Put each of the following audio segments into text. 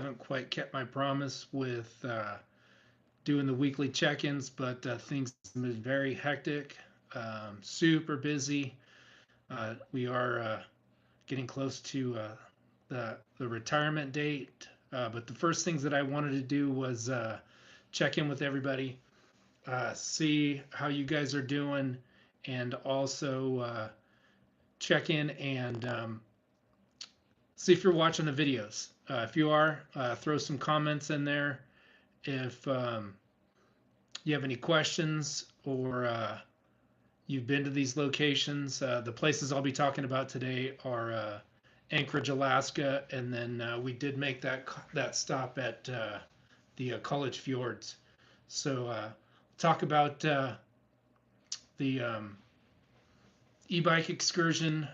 haven't quite kept my promise with doing the weekly check-ins, but things have been very hectic, super busy. We are getting close to the retirement date, but the first things that I wanted to do was check in with everybody, see how you guys are doing, and also check in and see if you're watching the videos. If you are, throw some comments in there. If you have any questions or you've been to these locations, the places I'll be talking about today are Anchorage, Alaska, and then we did make that stop at the College Fjords. So talk about the e-bike excursion.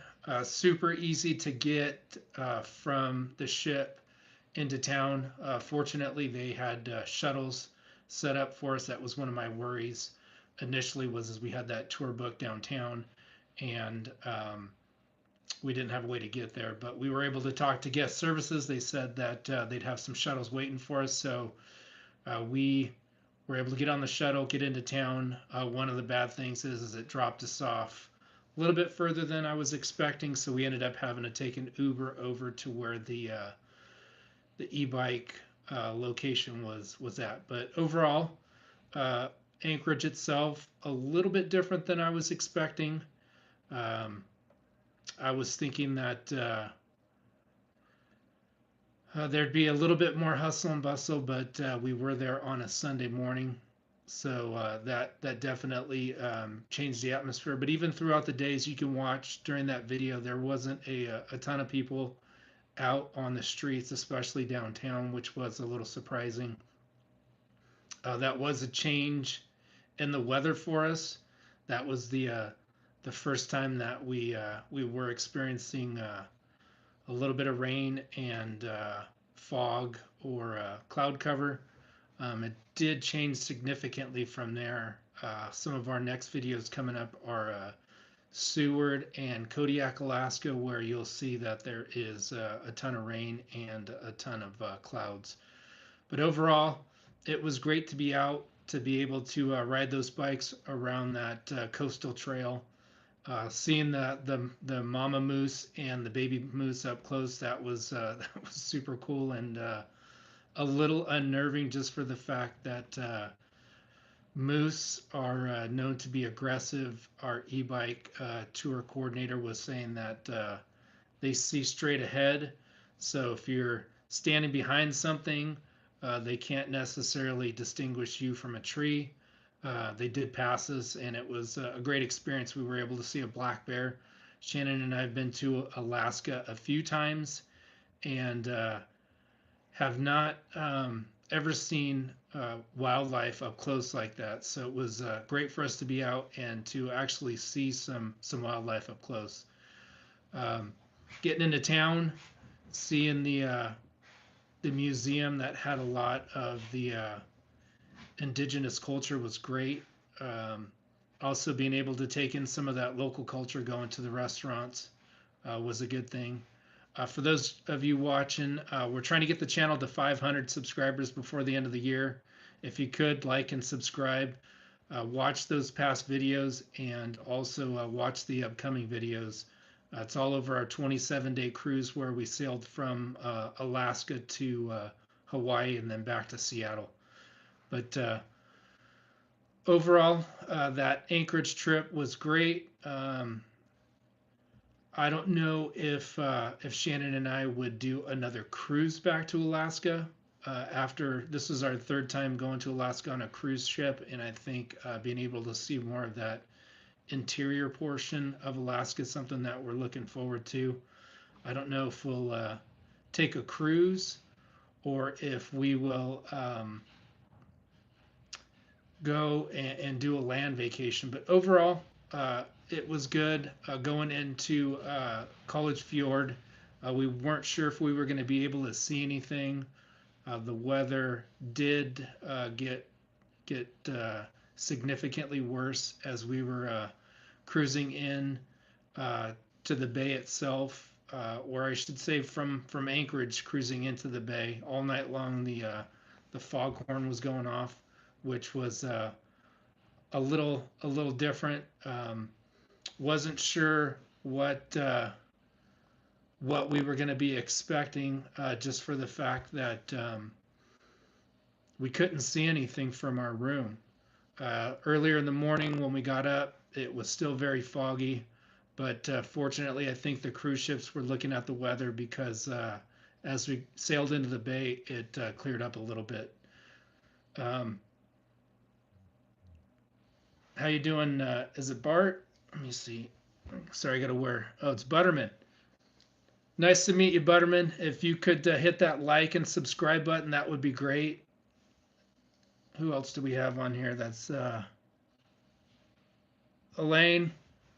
Super easy to get from the ship into town. Fortunately, they had shuttles set up for us. That was one of my worries initially, was as we had that tour book downtown, and we didn't have a way to get there. But we were able to talk to guest services. They said that they'd have some shuttles waiting for us, so we were able to get on the shuttle, get into town. One of the bad things is it dropped us off a little bit further than I was expecting, so we ended up having to take an Uber over to where the e-bike location was at. But overall, Anchorage itself a little bit different than I was expecting. I was thinking that there'd be a little bit more hustle and bustle, but we were there on a Sunday morning, so that definitely changed the atmosphere. But even throughout the days, you can watch during that video, there wasn't a ton of people out on the streets, especially downtown, which was a little surprising. That was a change in the weather for us. That was the first time that we were experiencing a little bit of rain and fog or cloud cover. It did change significantly from there. Some of our next videos coming up are Seward and Kodiak, Alaska, where you'll see that there is a ton of rain and a ton of clouds. But overall, it was great to be out, to be able to ride those bikes around that coastal trail. Seeing the mama moose and the baby moose up close, that was that was super cool, and a little unnerving just for the fact that moose are known to be aggressive. Our e-bike tour coordinator was saying that they see straight ahead, so if you're standing behind something, they can't necessarily distinguish you from a tree. They did pass us, and it was a great experience. We were able to see a black bear. Shannon and I have been to Alaska a few times and have not ever seen wildlife up close like that. So it was great for us to be out and to actually see some wildlife up close. Getting into town, seeing the museum that had a lot of the indigenous culture was great. Also, being able to take in some of that local culture, going to the restaurants, was a good thing. For those of you watching, we're trying to get the channel to 500 subscribers before the end of the year. If you could like and subscribe, watch those past videos, and also watch the upcoming videos. It's all over our 27-day cruise where we sailed from Alaska to Hawaii and then back to Seattle. But overall, that Anchorage trip was great. I don't know if Shannon and I would do another cruise back to Alaska. After this is our third time going to Alaska on a cruise ship, and I think being able to see more of that interior portion of Alaska is something that we're looking forward to. I don't know if we'll take a cruise or if we will go and do a land vacation. But overall, it was good. Going into College Fjord, we weren't sure if we were going to be able to see anything. The weather did get significantly worse as we were cruising in to the bay itself. or I should say from Anchorage, cruising into the bay all night long. The foghorn was going off, which was a little different. Wasn't sure what we were going to be expecting, just for the fact that we couldn't see anything from our room. Earlier in the morning when we got up, it was still very foggy, but fortunately, I think the cruise ships were looking at the weather because as we sailed into the bay, it cleared up a little bit. Um, how you doing? Is it Bart? Let me see. Sorry, I got to wear. Oh, it's Butterman. Nice to meet you, Butterman. If you could hit that like and subscribe button, that would be great. Who else do we have on here? That's Elaine.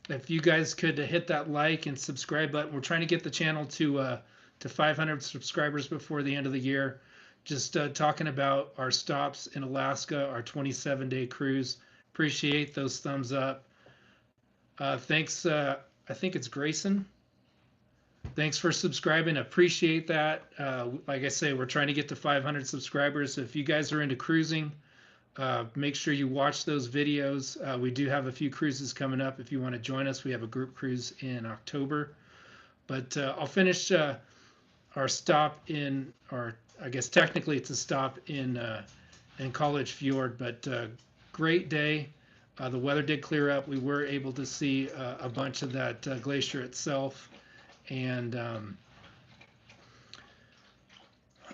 If you guys could hit that like and subscribe button, we're trying to get the channel to 500 subscribers before the end of the year. Just talking about our stops in Alaska, our 27-day cruise. Appreciate those thumbs up. Thanks. I think it's Grayson. Thanks for subscribing. Appreciate that. Like I say, we're trying to get to 500 subscribers. If you guys are into cruising, make sure you watch those videos. We do have a few cruises coming up. If you want to join us, we have a group cruise in October. But I'll finish our stop in, or I guess technically it's a stop in College Fjord. But great day. The weather did clear up. We were able to see a bunch of that glacier itself. And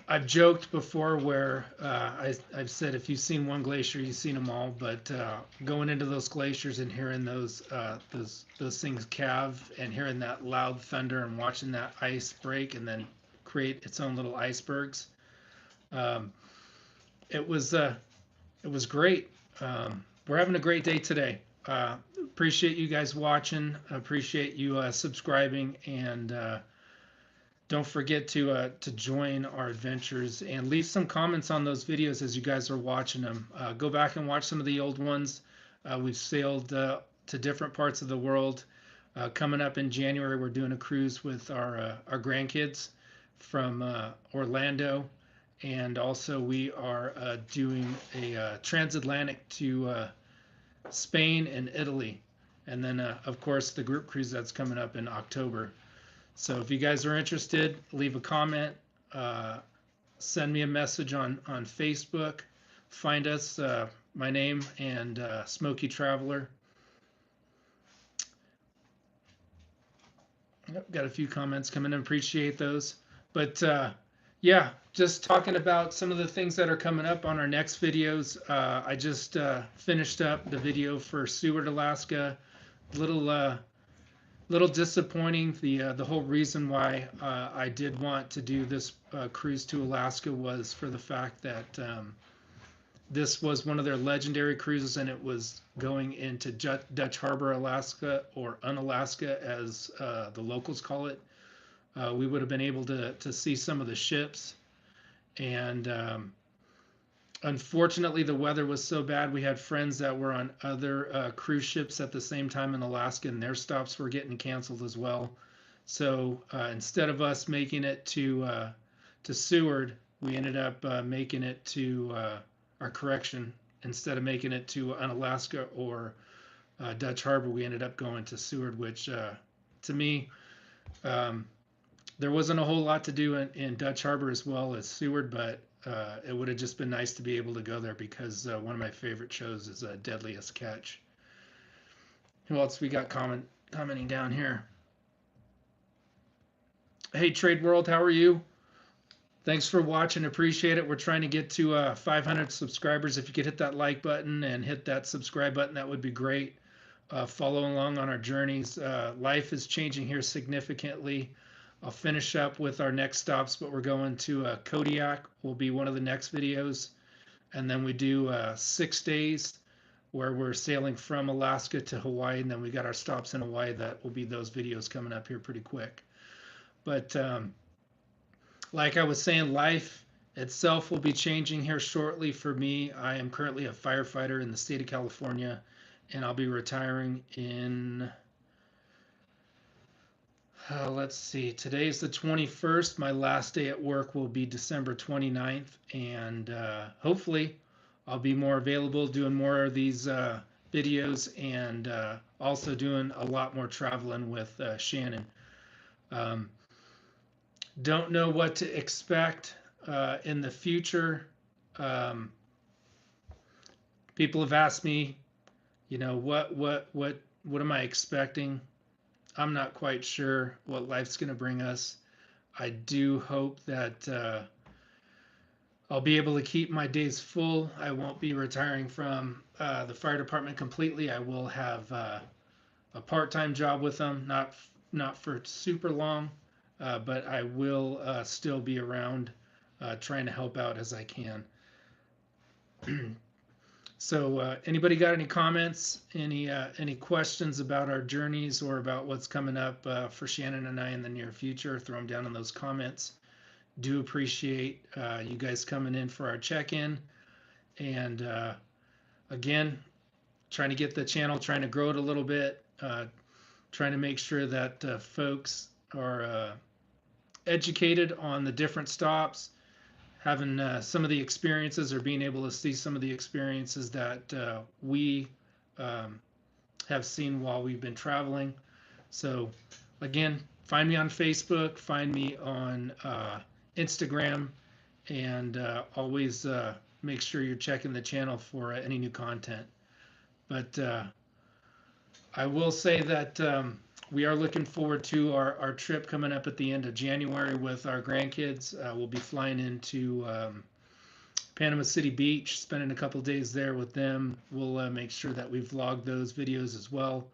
I've joked before where I've said if you've seen one glacier, you've seen them all. But going into those glaciers and hearing those things calve and hearing that loud thunder and watching that ice break and then create its own little icebergs, it was great. We're having a great day today. Appreciate you guys watching. Appreciate you subscribing, and don't forget to join our adventures and leave some comments on those videos as you guys are watching them. Go back and watch some of the old ones. We've sailed to different parts of the world. Coming up in January, we're doing a cruise with our grandkids from Orlando, and also we are doing a transatlantic to Spain and Italy, and then of course the group cruise that's coming up in October. So if you guys are interested, leave a comment, send me a message on Facebook, find us, my name and Smoky Traveler. Yep, got a few comments coming in, appreciate those. But yeah, just talking about some of the things that are coming up on our next videos. I just finished up the video for Seward, Alaska. Little disappointing. The whole reason why I did want to do this cruise to Alaska was for the fact that this was one of their legendary cruises, and it was going into Dutch Harbor, Alaska, or Unalaska, as the locals call it. We would have been able to see some of the ships, and unfortunately the weather was so bad. We had friends that were on other cruise ships at the same time in Alaska, and their stops were getting canceled as well. So instead of us making it to Seward, we ended up making it to our correction. Instead of making it to Unalaska or Dutch Harbor, we ended up going to Seward, which to me, there wasn't a whole lot to do in Dutch Harbor as well as Seward, but it would have just been nice to be able to go there because one of my favorite shows is Deadliest Catch. Who else we got commenting down here? Hey, Trade World, how are you? Thanks for watching. Appreciate it. We're trying to get to 500 subscribers. If you could hit that like button and hit that subscribe button, that would be great. Follow along on our journeys. Life is changing here significantly. I'll finish up with our next stops, but we're going to Kodiak will be one of the next videos. And then we do 6 days where we're sailing from Alaska to Hawaii. And then we got our stops in Hawaii. That will be those videos coming up here pretty quick. But like I was saying, life itself will be changing here shortly for me. I am currently a firefighter in the state of California, and I'll be retiring in Let's see. Today's the 21st. My last day at work will be December 29th, and hopefully I'll be more available doing more of these videos and also doing a lot more traveling with Shannon. Um, don't know what to expect in the future. Um, People have asked me, what am I expecting? I'm not quite sure what life's going to bring us. I do hope that I'll be able to keep my days full. I won't be retiring from the fire department completely. I will have a part-time job with them, not for super long, but I will still be around, trying to help out as I can. So, anybody got any comments, any questions about our journeys or about what's coming up for Shannon and I in the near future? Throw them down in those comments. Do appreciate you guys coming in for our check-in, and again, trying to get the channel, trying to grow it a little bit, trying to make sure that folks are educated on the different stops, having some of the experiences or being able to see some of the experiences that we um, have seen while we've been traveling. So, again, find me on Facebook, find me on Instagram, and always make sure you're checking the channel for any new content. But I will say that we are looking forward to our trip coming up at the end of January with our grandkids. We'll be flying into Panama City Beach, spending a couple days there with them. We'll make sure that we vlog those videos as well,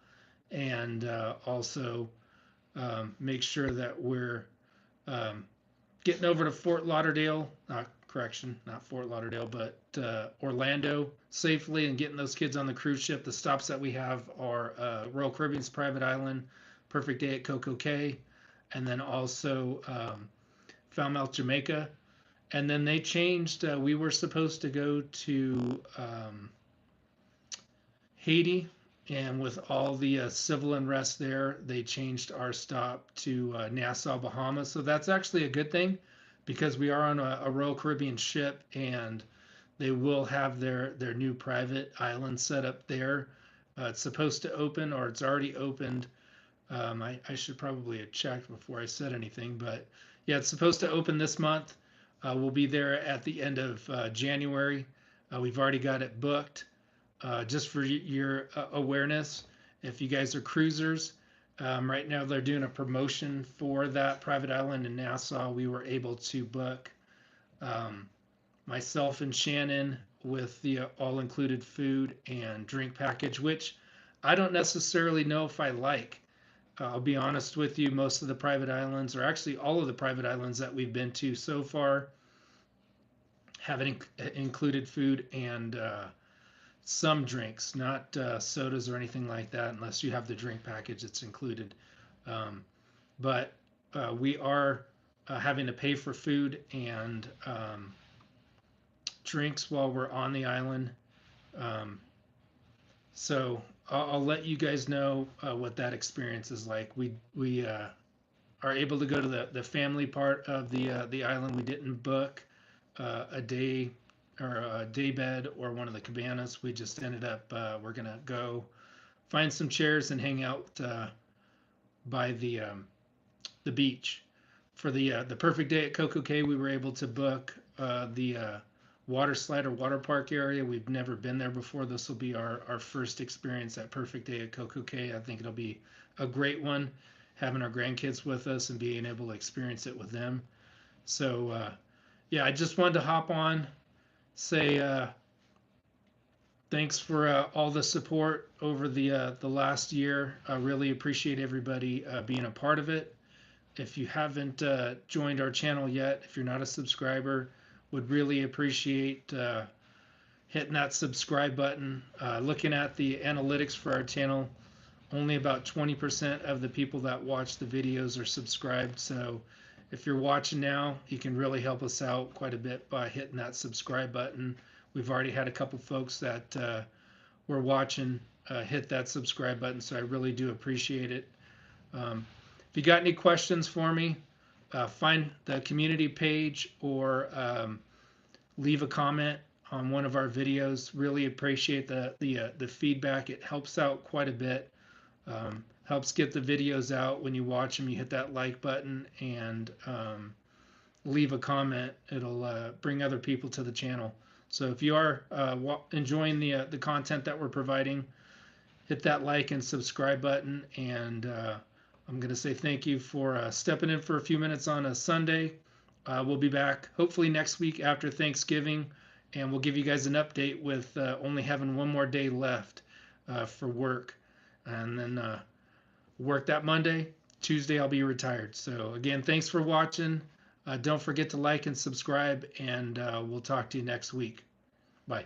and also make sure that we're um, getting over to Fort Lauderdale, correction, not Fort Lauderdale, but Orlando safely and getting those kids on the cruise ship. The stops that we have are Royal Caribbean's Private Island, Perfect Day at Coco Cay, and then also Falmouth, Jamaica. And then they changed. We were supposed to go to Haiti, and with all the civil unrest there, they changed our stop to Nassau, Bahamas. So that's actually a good thing because we are on a Royal Caribbean ship, and they will have their new private island set up there. It's supposed to open, or it's already opened. I should probably have checked before I said anything, but yeah, it's supposed to open this month. We'll be there at the end of January. We've already got it booked. Just for your awareness, if you guys are cruisers, right now they're doing a promotion for that private island in Nassau. We were able to book um, myself and Shannon with the all-included food and drink package, which I don't necessarily know if I like. I'll be honest with you, most of the private islands, or actually all of the private islands that we've been to so far, have included food and some drinks, not sodas or anything like that, unless you have the drink package, it's included. Um, but we are having to pay for food and drinks while we're on the island. Um, so I'll let you guys know what that experience is like. We are able to go to the family part of the island. We didn't book a day or a day bed or one of the cabanas. We just ended up we're gonna go find some chairs and hang out by the beach. For the perfect day at Coco Cay, we were able to book the water slide or water park area. We've never been there before. This will be our first experience at Perfect Day at Coco Cay. I think it'll be a great one, having our grandkids with us and being able to experience it with them. So yeah, I just wanted to hop on, say thanks for all the support over the last year. I really appreciate everybody being a part of it. If you haven't joined our channel yet, if you're not a subscriber, would really appreciate hitting that subscribe button. Looking at the analytics for our channel, only about 20% of the people that watch the videos are subscribed. So if you're watching now, you can really help us out quite a bit by hitting that subscribe button. We've already had a couple folks that were watching hit that subscribe button, so I really do appreciate it. Um, If you got any questions for me, find the community page or leave a comment on one of our videos. Really appreciate the feedback. It helps out quite a bit. Helps get the videos out. When you watch them, you hit that like button and leave a comment. It'll bring other people to the channel. So if you are enjoying the content that we're providing, hit that like and subscribe button. And I'm going to say thank you for stepping in for a few minutes on a Sunday. We'll be back hopefully next week after Thanksgiving, and we'll give you guys an update with only having one more day left for work. And then work that Monday. Tuesday, I'll be retired. So, again, thanks for watching. Don't forget to like and subscribe, and we'll talk to you next week. Bye.